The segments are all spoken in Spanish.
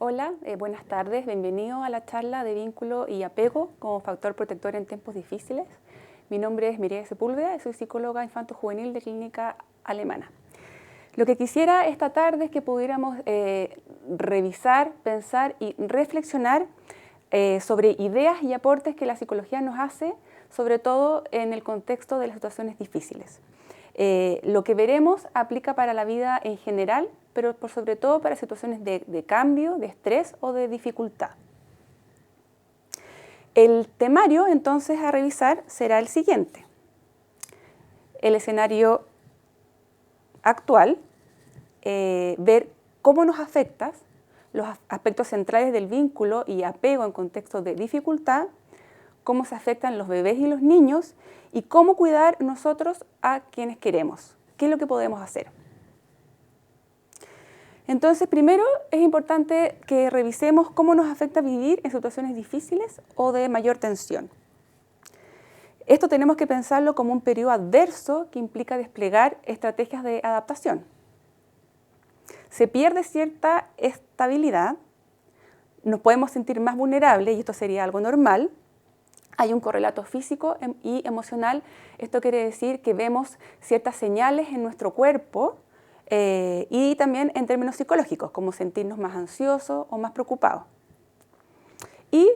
Hola, buenas tardes, bienvenido a la charla de vínculo y apego como factor protector en tiempos difíciles. Mi nombre es Mireia Sepúlveda y soy psicóloga infanto-juvenil de Clínica Alemana. Lo que quisiera esta tarde es que pudiéramos revisar, pensar y reflexionar sobre ideas y aportes que la psicología nos hace, sobre todo en el contexto de las situaciones difíciles. Lo que veremos aplica para la vida en general, pero sobre todo para situaciones de cambio, de estrés o de dificultad. El temario entonces a revisar será el siguiente. El escenario actual, ver cómo nos afecta los aspectos centrales del vínculo y apego en contextos de dificultad, cómo se afectan los bebés y los niños y cómo cuidar nosotros a quienes queremos. ¿Qué es lo que podemos hacer? Entonces, primero es importante que revisemos cómo nos afecta vivir en situaciones difíciles o de mayor tensión. Esto tenemos que pensarlo como un periodo adverso que implica desplegar estrategias de adaptación. Se pierde cierta estabilidad, nos podemos sentir más vulnerables y esto sería algo normal. Hay un correlato físico y emocional. Esto quiere decir que vemos ciertas señales en nuestro cuerpo y también en términos psicológicos, como sentirnos más ansiosos o más preocupados. Y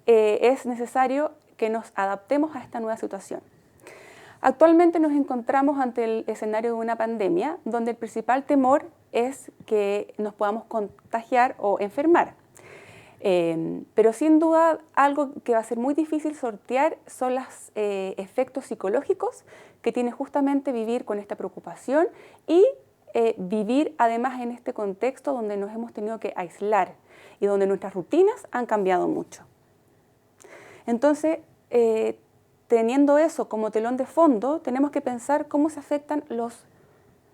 es necesario que nos adaptemos a esta nueva situación. Actualmente nos encontramos ante el escenario de una pandemia, donde el principal temor es que nos podamos contagiar o enfermar. Pero sin duda algo que va a ser muy difícil sortear son los efectos psicológicos que tiene justamente vivir con esta preocupación y vivir además en este contexto donde nos hemos tenido que aislar y donde nuestras rutinas han cambiado mucho. Entonces, teniendo eso como telón de fondo, tenemos que pensar cómo se afectan los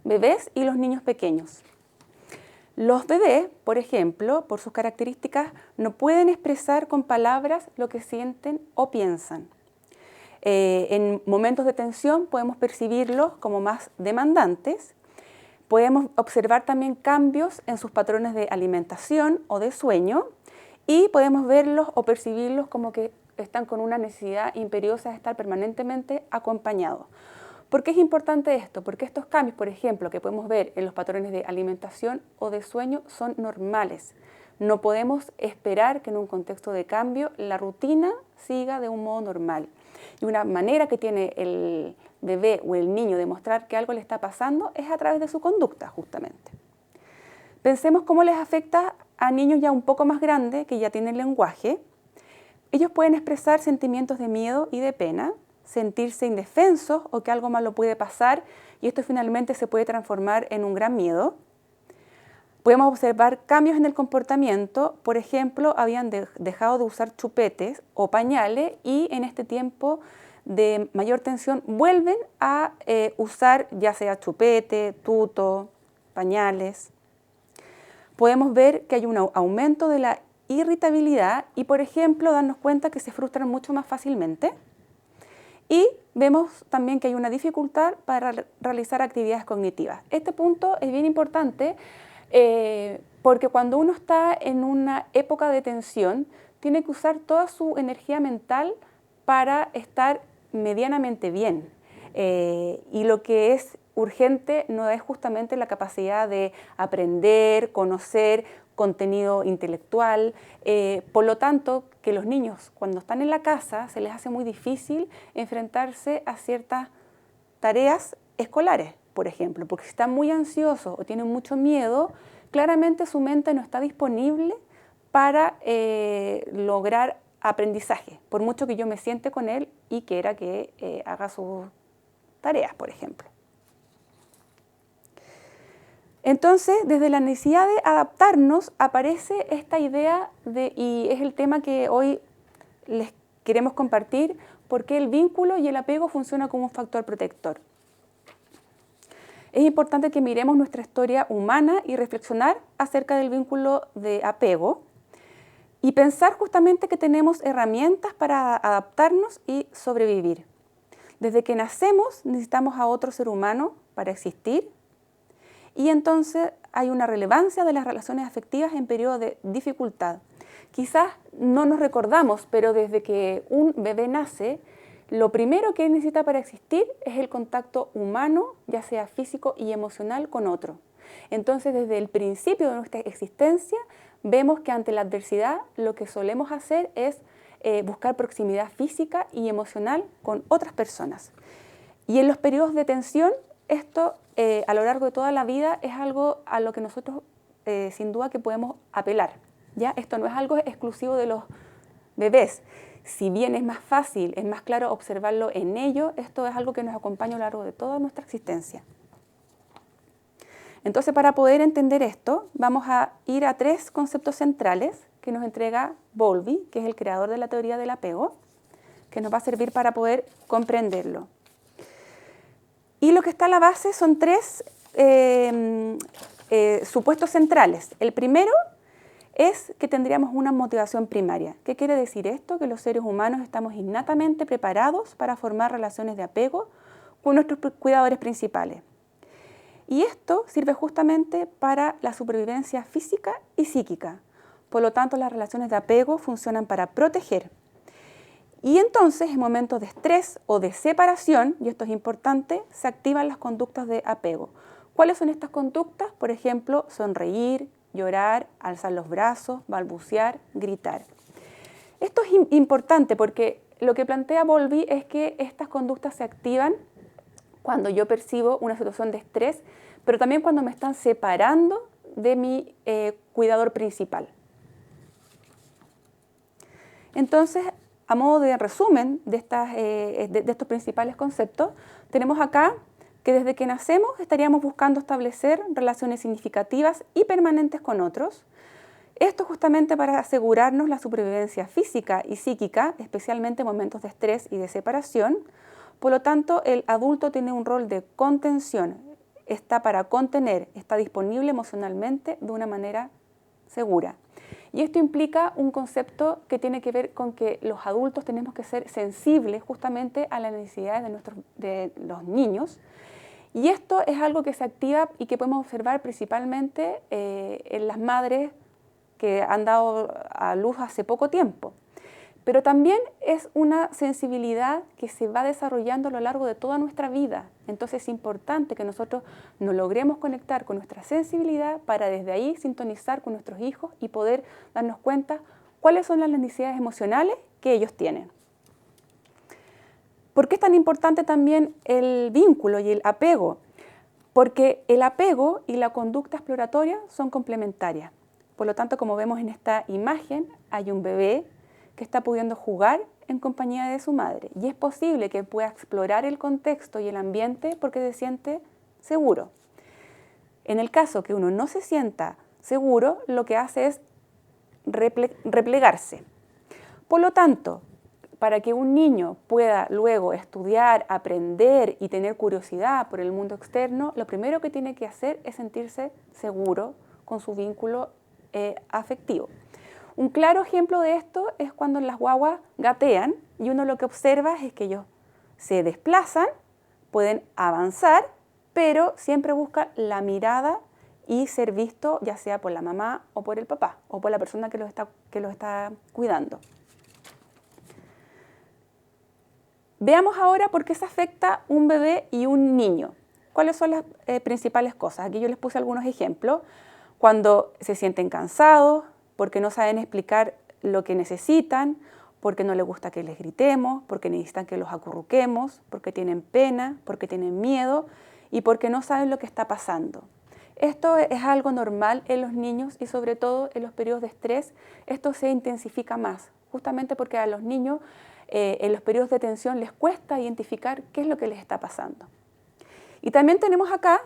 bebés y los niños pequeños. Los bebés, por ejemplo, por sus características, no pueden expresar con palabras lo que sienten o piensan. En momentos de tensión podemos percibirlos como más demandantes. Podemos observar también cambios en sus patrones de alimentación o de sueño y podemos verlos o percibirlos como que están con una necesidad imperiosa de estar permanentemente acompañados. ¿Por qué es importante esto? Porque estos cambios, por ejemplo, que podemos ver en los patrones de alimentación o de sueño son normales. No podemos esperar que en un contexto de cambio la rutina siga de un modo normal. Y una manera que tiene el bebé o el niño de mostrar que algo le está pasando es a través de su conducta, justamente. Pensemos cómo les afecta a niños ya un poco más grandes, que ya tienen lenguaje. Ellos pueden expresar sentimientos de miedo y de pena, sentirse indefensos o que algo malo puede pasar y esto finalmente se puede transformar en un gran miedo. Podemos observar cambios en el comportamiento, por ejemplo, habían dejado de usar chupetes o pañales y en este tiempo de mayor tensión vuelven a usar ya sea chupete, tuto, pañales. Podemos ver que hay un aumento de la irritabilidad y, por ejemplo, darnos cuenta que se frustran mucho más fácilmente. Y vemos también que hay una dificultad para realizar actividades cognitivas. Este punto es bien importante porque cuando uno está en una época de tensión, tiene que usar toda su energía mental para estar medianamente bien. Y lo que es urgente no es justamente la capacidad de aprender, conocer contenido intelectual. Por lo tanto, que los niños cuando están en la casa se les hace muy difícil enfrentarse a ciertas tareas escolares, por ejemplo, porque si están muy ansiosos o tienen mucho miedo, claramente su mente no está disponible para lograr aprendizaje, por mucho que yo me siente con él y quiera que haga sus tareas, por ejemplo. Entonces, desde la necesidad de adaptarnos aparece esta idea y es el tema que hoy les queremos compartir, porque el vínculo y el apego funcionan como un factor protector. Es importante que miremos nuestra historia humana y reflexionar acerca del vínculo de apego y pensar justamente que tenemos herramientas para adaptarnos y sobrevivir. Desde que nacemos necesitamos a otro ser humano para existir y entonces hay una relevancia de las relaciones afectivas en periodos de dificultad. Quizás no nos recordamos, pero desde que un bebé nace, lo primero que necesita para existir es el contacto humano, ya sea físico y emocional, con otro. Entonces, desde el principio de nuestra existencia, vemos que ante la adversidad lo que solemos hacer es buscar proximidad física y emocional con otras personas. Y en los periodos de tensión, esto a lo largo de toda la vida es algo a lo que nosotros sin duda que podemos apelar. ¿Ya? Esto no es algo exclusivo de los bebés. Si bien es más fácil, es más claro observarlo en ellos, esto es algo que nos acompaña a lo largo de toda nuestra existencia. Entonces, para poder entender esto, vamos a ir a 3 conceptos centrales que nos entrega Bowlby, que es el creador de la teoría del apego, que nos va a servir para poder comprenderlo. Y lo que está a la base son 3 supuestos centrales. El primero es que tendríamos una motivación primaria. ¿Qué quiere decir esto? Que los seres humanos estamos innatamente preparados para formar relaciones de apego con nuestros cuidadores principales. Y esto sirve justamente para la supervivencia física y psíquica. Por lo tanto, las relaciones de apego funcionan para proteger. Y entonces, en momentos de estrés o de separación, y esto es importante, se activan las conductas de apego. ¿Cuáles son estas conductas? Por ejemplo, sonreír, llorar, alzar los brazos, balbucear, gritar. Esto es importante porque lo que plantea Bowlby es que estas conductas se activan cuando yo percibo una situación de estrés, pero también cuando me están separando de mi cuidador principal. Entonces, a modo de resumen de estos principales conceptos, tenemos acá que desde que nacemos estaríamos buscando establecer relaciones significativas y permanentes con otros. Esto justamente para asegurarnos la supervivencia física y psíquica, especialmente en momentos de estrés y de separación. Por lo tanto, el adulto tiene un rol de contención, está para contener, está disponible emocionalmente de una manera segura. Y esto implica un concepto que tiene que ver con que los adultos tenemos que ser sensibles justamente a las necesidades de los niños. Y esto es algo que se activa y que podemos observar principalmente en las madres que han dado a luz hace poco tiempo. Pero también es una sensibilidad que se va desarrollando a lo largo de toda nuestra vida. Entonces es importante que nosotros nos logremos conectar con nuestra sensibilidad para desde ahí sintonizar con nuestros hijos y poder darnos cuenta cuáles son las necesidades emocionales que ellos tienen. ¿Por qué es tan importante también el vínculo y el apego? Porque el apego y la conducta exploratoria son complementarias. Por lo tanto, como vemos en esta imagen, hay un bebé que está pudiendo jugar en compañía de su madre. Y es posible que pueda explorar el contexto y el ambiente porque se siente seguro. En el caso que uno no se sienta seguro, lo que hace es replegarse. Por lo tanto, para que un niño pueda luego estudiar, aprender y tener curiosidad por el mundo externo, lo primero que tiene que hacer es sentirse seguro con su vínculo afectivo. Un claro ejemplo de esto es cuando las guaguas gatean y uno lo que observa es que ellos se desplazan, pueden avanzar, pero siempre buscan la mirada y ser visto ya sea por la mamá o por el papá o por la persona que los está cuidando. Veamos ahora por qué se afecta un bebé y un niño. ¿Cuáles son las principales cosas? Aquí yo les puse algunos ejemplos. Cuando se sienten cansados, porque no saben explicar lo que necesitan, porque no les gusta que les gritemos, porque necesitan que los acurruquemos, porque tienen pena, porque tienen miedo y porque no saben lo que está pasando. Esto es algo normal en los niños y sobre todo en los periodos de estrés, esto se intensifica más, justamente porque a los niños en los periodos de tensión les cuesta identificar qué es lo que les está pasando. Y también tenemos acá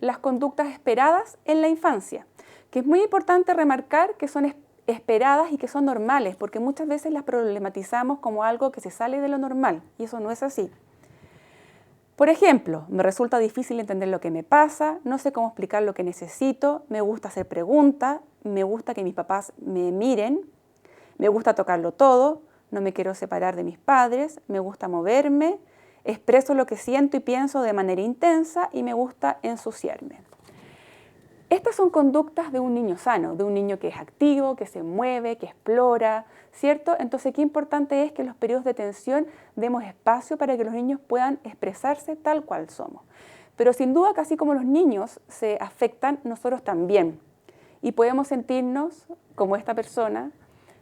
las conductas esperadas en la infancia, que es muy importante remarcar que son esperadas y que son normales, porque muchas veces las problematizamos como algo que se sale de lo normal, y eso no es así. Por ejemplo, me resulta difícil entender lo que me pasa, no sé cómo explicar lo que necesito, me gusta hacer preguntas, me gusta que mis papás me miren, me gusta tocarlo todo, no me quiero separar de mis padres, me gusta moverme, expreso lo que siento y pienso de manera intensa y me gusta ensuciarme. Estas son conductas de un niño sano, de un niño que es activo, que se mueve, que explora, ¿cierto? Entonces, qué importante es que en los periodos de tensión demos espacio para que los niños puedan expresarse tal cual somos. Pero sin duda, casi como los niños se afectan, nosotros también. Y podemos sentirnos como esta persona,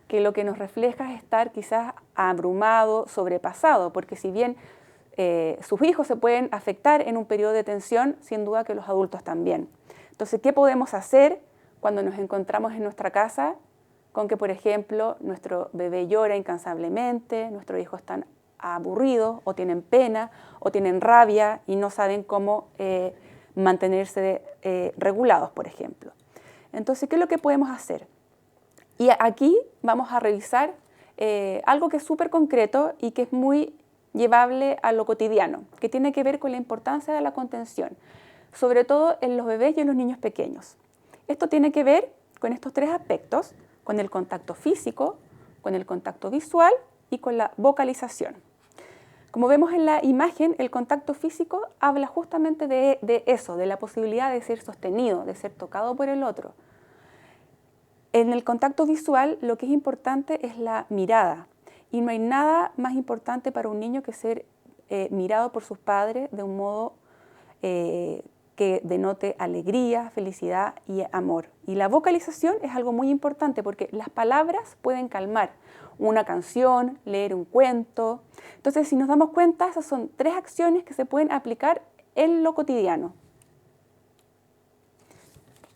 que lo que nos refleja es estar quizás abrumado, sobrepasado, porque si bien sus hijos se pueden afectar en un periodo de tensión, sin duda que los adultos también. Entonces, ¿qué podemos hacer cuando nos encontramos en nuestra casa con que, por ejemplo, nuestro bebé llora incansablemente, nuestros hijos están aburridos o tienen pena o tienen rabia y no saben cómo mantenerse regulados, por ejemplo? Entonces, ¿qué es lo que podemos hacer? Y aquí vamos a revisar algo que es súper concreto y que es muy llevable a lo cotidiano, que tiene que ver con la importancia de la contención, sobre todo en los bebés y en los niños pequeños. Esto tiene que ver con estos tres aspectos, con el contacto físico, con el contacto visual y con la vocalización. Como vemos en la imagen, el contacto físico habla justamente de eso, de la posibilidad de ser sostenido, de ser tocado por el otro. En el contacto visual lo que es importante es la mirada, y no hay nada más importante para un niño que ser mirado por sus padres de un modo que denote alegría, felicidad y amor. Y la vocalización es algo muy importante porque las palabras pueden calmar una canción, leer un cuento. Entonces, si nos damos cuenta, esas son tres acciones que se pueden aplicar en lo cotidiano.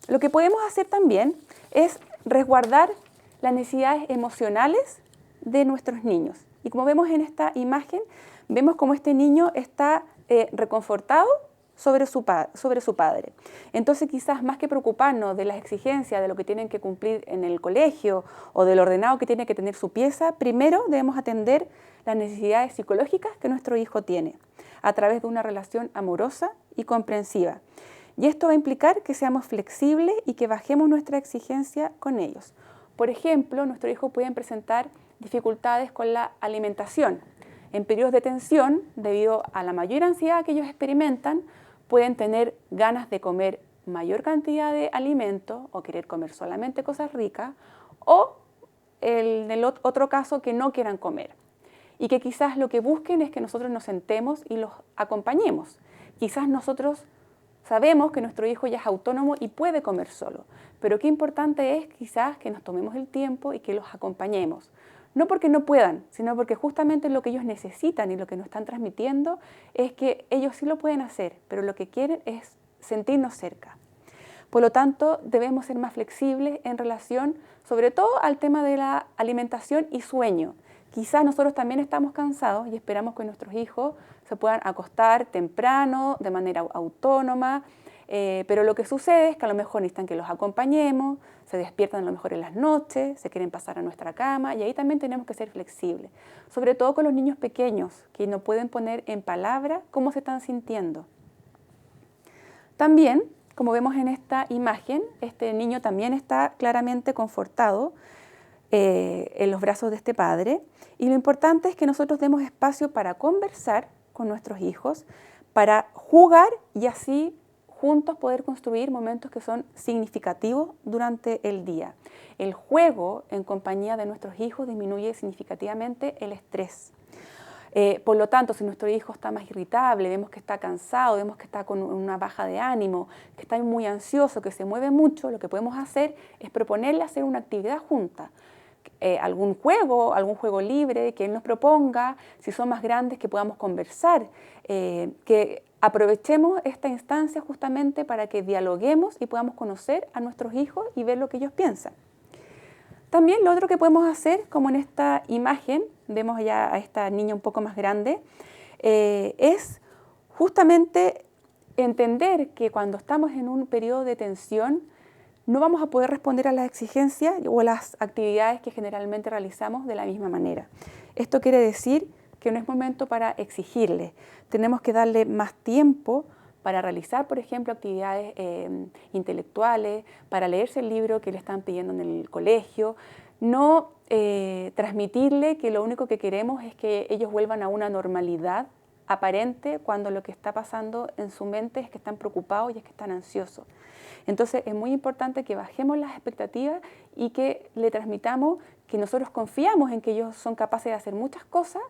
Lo que podemos hacer también es resguardar las necesidades emocionales de nuestros niños. Y como vemos en esta imagen, vemos cómo este niño está reconfortado sobre su padre. Entonces, quizás más que preocuparnos de las exigencias de lo que tienen que cumplir en el colegio o del ordenado que tiene que tener su pieza, primero debemos atender las necesidades psicológicas que nuestro hijo tiene a través de una relación amorosa y comprensiva. Y esto va a implicar que seamos flexibles y que bajemos nuestra exigencia con ellos. Por ejemplo, nuestros hijos pueden presentar dificultades con la alimentación. En periodos de tensión, debido a la mayor ansiedad que ellos experimentan, pueden tener ganas de comer mayor cantidad de alimento o querer comer solamente cosas ricas, o en el otro caso que no quieran comer y que quizás lo que busquen es que nosotros nos sentemos y los acompañemos. Quizás nosotros sabemos que nuestro hijo ya es autónomo y puede comer solo, pero qué importante es quizás que nos tomemos el tiempo y que los acompañemos. No porque no puedan, sino porque justamente lo que ellos necesitan y lo que nos están transmitiendo es que ellos sí lo pueden hacer, pero lo que quieren es sentirnos cerca. Por lo tanto, debemos ser más flexibles en relación, sobre todo al tema de la alimentación y sueño. Quizás nosotros también estamos cansados y esperamos que nuestros hijos se puedan acostar temprano, de manera autónoma, pero lo que sucede es que a lo mejor necesitan que los acompañemos, se despiertan a lo mejor en las noches, se quieren pasar a nuestra cama y ahí también tenemos que ser flexibles. Sobre todo con los niños pequeños que no pueden poner en palabra cómo se están sintiendo. También, como vemos en esta imagen, este niño también está claramente confortado en los brazos de este padre y lo importante es que nosotros demos espacio para conversar con nuestros hijos, para jugar y así juntos poder construir momentos que son significativos durante el día. El juego en compañía de nuestros hijos disminuye significativamente el estrés. Por lo tanto, si nuestro hijo está más irritable, vemos que está cansado, vemos que está con una baja de ánimo, que está muy ansioso, que se mueve mucho, lo que podemos hacer es proponerle hacer una actividad junta. Algún juego libre que él nos proponga, si son más grandes que podamos conversar, que aprovechemos esta instancia justamente para que dialoguemos y podamos conocer a nuestros hijos y ver lo que ellos piensan. También lo otro que podemos hacer, como en esta imagen, vemos ya a esta niña un poco más grande, es justamente entender que cuando estamos en un periodo de tensión, no vamos a poder responder a las exigencias o a las actividades que generalmente realizamos de la misma manera. Esto quiere decir que no es momento para exigirle. Tenemos que darle más tiempo para realizar, por ejemplo, actividades intelectuales, para leerse el libro que le están pidiendo en el colegio. No transmitirle que lo único que queremos es que ellos vuelvan a una normalidad aparente cuando lo que está pasando en su mente es que están preocupados y es que están ansiosos. Entonces es muy importante que bajemos las expectativas y que le transmitamos que nosotros confiamos en que ellos son capaces de hacer muchas cosas,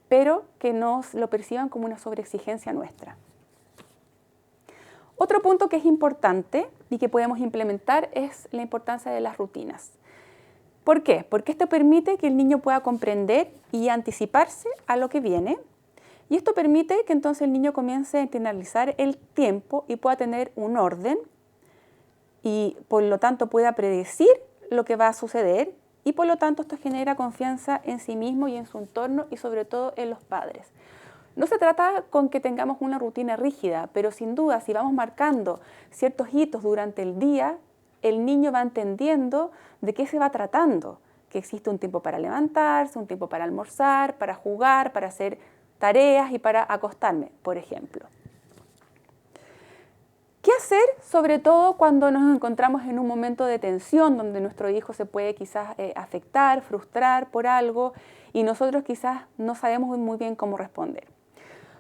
pero que no lo perciban como una sobreexigencia nuestra. Otro punto que es importante y que podemos implementar es la importancia de las rutinas. ¿Por qué? Porque esto permite que el niño pueda comprender y anticiparse a lo que viene. Y esto permite que entonces el niño comience a internalizar el tiempo y pueda tener un orden y por lo tanto pueda predecir lo que va a suceder y por lo tanto esto genera confianza en sí mismo y en su entorno y sobre todo en los padres. No se trata con que tengamos una rutina rígida, pero sin duda si vamos marcando ciertos hitos durante el día, el niño va entendiendo de qué se va tratando, que existe un tiempo para levantarse, un tiempo para almorzar, para jugar, para hacer tareas y para acostarme, por ejemplo. ¿Qué hacer sobre todo cuando nos encontramos en un momento de tensión donde nuestro hijo se puede quizás afectar, frustrar por algo y nosotros quizás no sabemos muy bien cómo responder?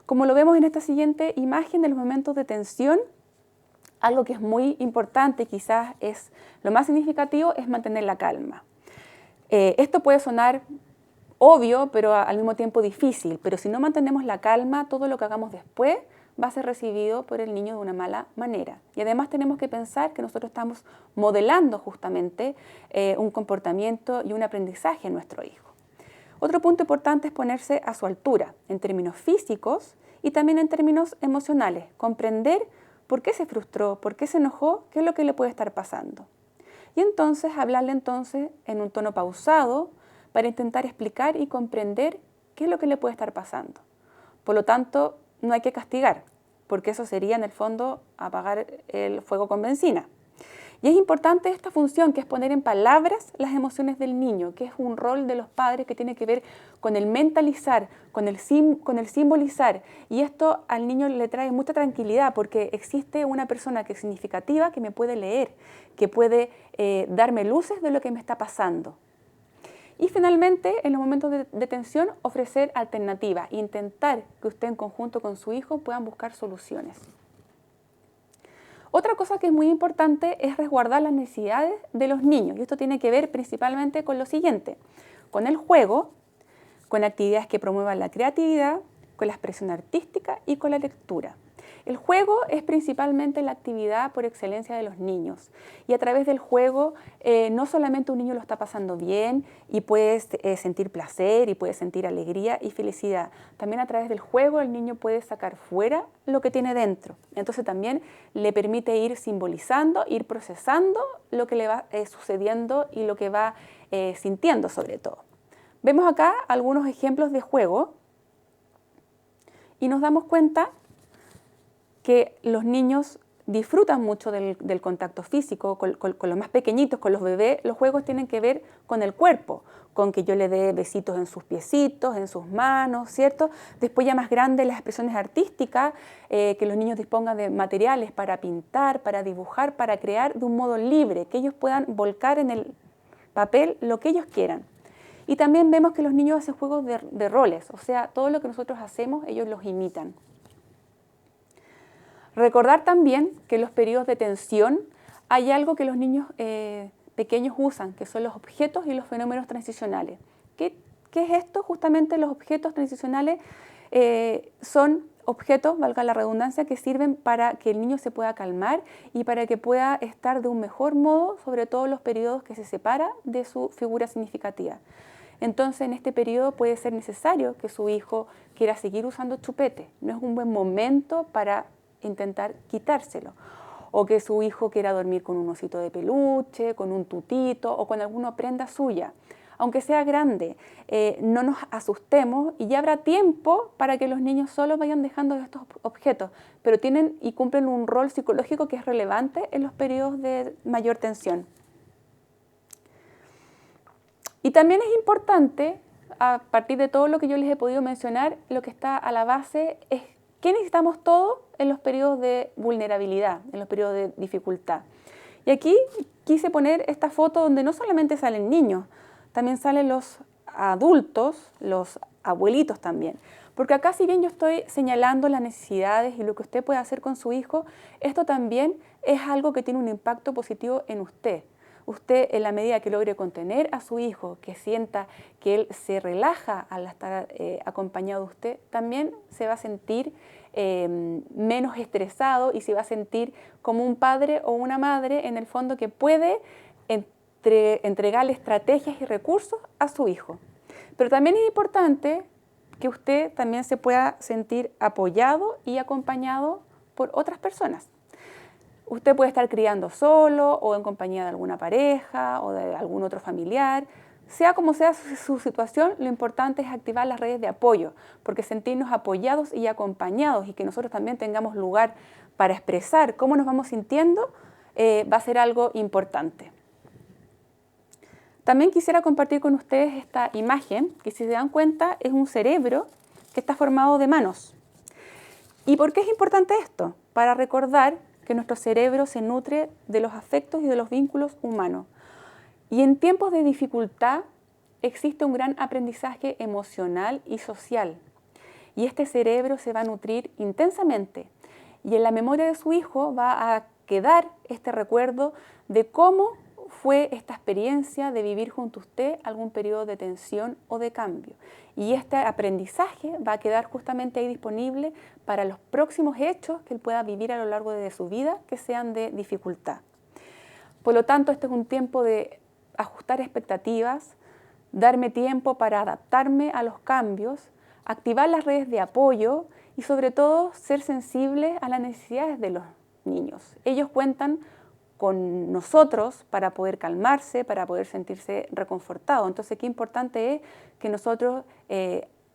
Como lo vemos en esta siguiente imagen de los momentos de tensión, algo que es muy importante, quizás es lo más significativo, es mantener la calma. Esto puede sonar obvio, pero al mismo tiempo difícil, pero si no mantenemos la calma, todo lo que hagamos después va a ser recibido por el niño de una mala manera. Y además tenemos que pensar que nosotros estamos modelando justamente un comportamiento y un aprendizaje en nuestro hijo. Otro punto importante es ponerse a su altura, en términos físicos y también en términos emocionales, comprender por qué se frustró, por qué se enojó, qué es lo que le puede estar pasando. Y entonces hablarle en un tono pausado para intentar explicar y comprender qué es lo que le puede estar pasando. Por lo tanto, no hay que castigar, porque eso sería en el fondo apagar el fuego con benzina. Y es importante esta función, que es poner en palabras las emociones del niño, que es un rol de los padres que tiene que ver con el mentalizar, con el simbolizar. Y esto al niño le trae mucha tranquilidad porque existe una persona que es significativa, que me puede leer, que puede darme luces de lo que me está pasando. Y finalmente, en los momentos de tensión, ofrecer alternativas, intentar que usted en conjunto con su hijo puedan buscar soluciones. Otra cosa que es muy importante es resguardar las necesidades de los niños, y esto tiene que ver principalmente con lo siguiente: con el juego, con actividades que promuevan la creatividad, con la expresión artística y con la lectura. El juego es principalmente la actividad por excelencia de los niños, y a través del juego no solamente un niño lo está pasando bien y puede sentir placer y puede sentir alegría y felicidad, también a través del juego el niño puede sacar fuera lo que tiene dentro. Entonces también le permite ir simbolizando, ir procesando lo que le va sucediendo y lo que va sintiendo sobre todo. Vemos acá algunos ejemplos de juego y nos damos cuenta que los niños disfrutan mucho del contacto físico, con los más pequeñitos, con los bebés. Los juegos tienen que ver con el cuerpo, con que yo le dé besitos en sus piecitos, en sus manos, ¿cierto? Después ya más grandes las expresiones artísticas, que los niños dispongan de materiales para pintar, para dibujar, para crear de un modo libre, que ellos puedan volcar en el papel lo que ellos quieran. Y también vemos que los niños hacen juegos de roles, o sea, todo lo que nosotros hacemos, ellos los imitan. Recordar también que en los periodos de tensión hay algo que los niños pequeños usan, que son los objetos y los fenómenos transicionales. ¿Qué es esto? Justamente los objetos transicionales son objetos, valga la redundancia, que sirven para que el niño se pueda calmar y para que pueda estar de un mejor modo, sobre todo en los periodos que se separa de su figura significativa. Entonces, en este periodo puede ser necesario que su hijo quiera seguir usando chupete. No es un buen momento para intentar quitárselo, o que su hijo quiera dormir con un osito de peluche, con un tutito o con alguna prenda suya. Aunque sea grande, no nos asustemos y ya habrá tiempo para que los niños solo vayan dejando estos objetos, pero tienen y cumplen un rol psicológico que es relevante en los periodos de mayor tensión. Y también es importante, a partir de todo lo que yo les he podido mencionar, lo que está a la base es ¿qué necesitamos todos en los periodos de vulnerabilidad, en los periodos de dificultad? Y aquí quise poner esta foto donde no solamente salen niños, también salen los adultos, los abuelitos también. Porque acá, si bien yo estoy señalando las necesidades y lo que usted puede hacer con su hijo, esto también es algo que tiene un impacto positivo en usted. Usted, en la medida que logre contener a su hijo, que sienta que él se relaja al estar acompañado de usted, también se va a sentir menos estresado y se va a sentir como un padre o una madre, en el fondo, que puede entregarle estrategias y recursos a su hijo. Pero también es importante que usted también se pueda sentir apoyado y acompañado por otras personas. Usted puede estar criando solo o en compañía de alguna pareja o de algún otro familiar. Sea como sea su situación, lo importante es activar las redes de apoyo, porque sentirnos apoyados y acompañados y que nosotros también tengamos lugar para expresar cómo nos vamos sintiendo va a ser algo importante. También quisiera compartir con ustedes esta imagen, que si se dan cuenta es un cerebro que está formado de manos. ¿Y por qué es importante esto? Para recordar que nuestro cerebro se nutre de los afectos y de los vínculos humanos. Y en tiempos de dificultad existe un gran aprendizaje emocional y social. Y este cerebro se va a nutrir intensamente. Y en la memoria de su hijo va a quedar este recuerdo de cómo fue esta experiencia de vivir junto a usted algún periodo de tensión o de cambio. Y este aprendizaje va a quedar justamente ahí disponible para los próximos hechos que él pueda vivir a lo largo de su vida que sean de dificultad. Por lo tanto, este es un tiempo de ajustar expectativas, darme tiempo para adaptarme a los cambios, activar las redes de apoyo y sobre todo ser sensible a las necesidades de los niños. Ellos cuentan con nosotros para poder calmarse, para poder sentirse reconfortados. Entonces, qué importante es que nosotros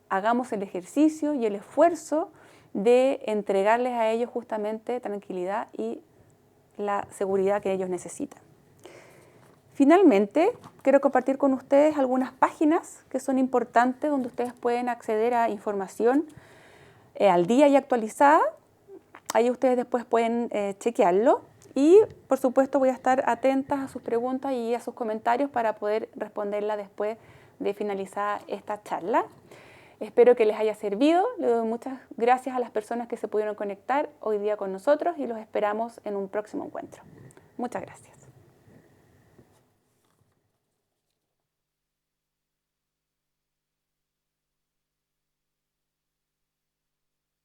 hagamos el ejercicio y el esfuerzo de entregarles a ellos justamente tranquilidad y la seguridad que ellos necesitan. Finalmente, quiero compartir con ustedes algunas páginas que son importantes donde ustedes pueden acceder a información al día y actualizada. Ahí ustedes después pueden chequearlo. Y, por supuesto, voy a estar atentas a sus preguntas y a sus comentarios para poder responderla después de finalizar esta charla. Espero que les haya servido. Le doy muchas gracias a las personas que se pudieron conectar hoy día con nosotros y los esperamos en un próximo encuentro. Muchas gracias.